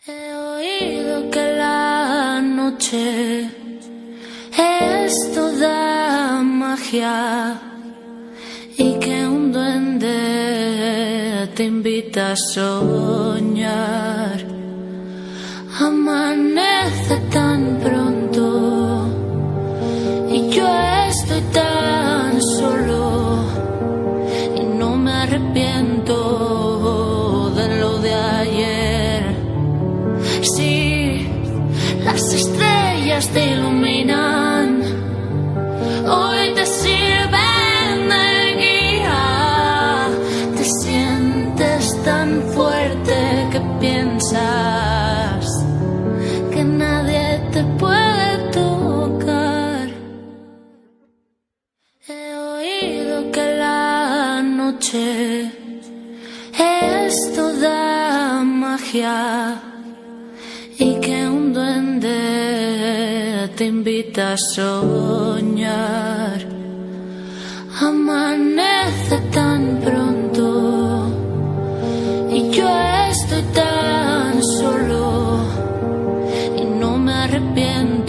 He oído que la noche es toda magia y que un duende te invita a soñar. Amanece tan pronto y yo estoy tan solo y no me arrepiento de lo de ayer. Sí, las estrellas te iluminan, hoy te sirven de guía. Te sientes tan fuerte que piensas que nadie te puede tocar. He oído que la noche es toda magia y que un duende te invita a soñar. Amanece tan pronto y yo estoy tan solo y no me arrepiento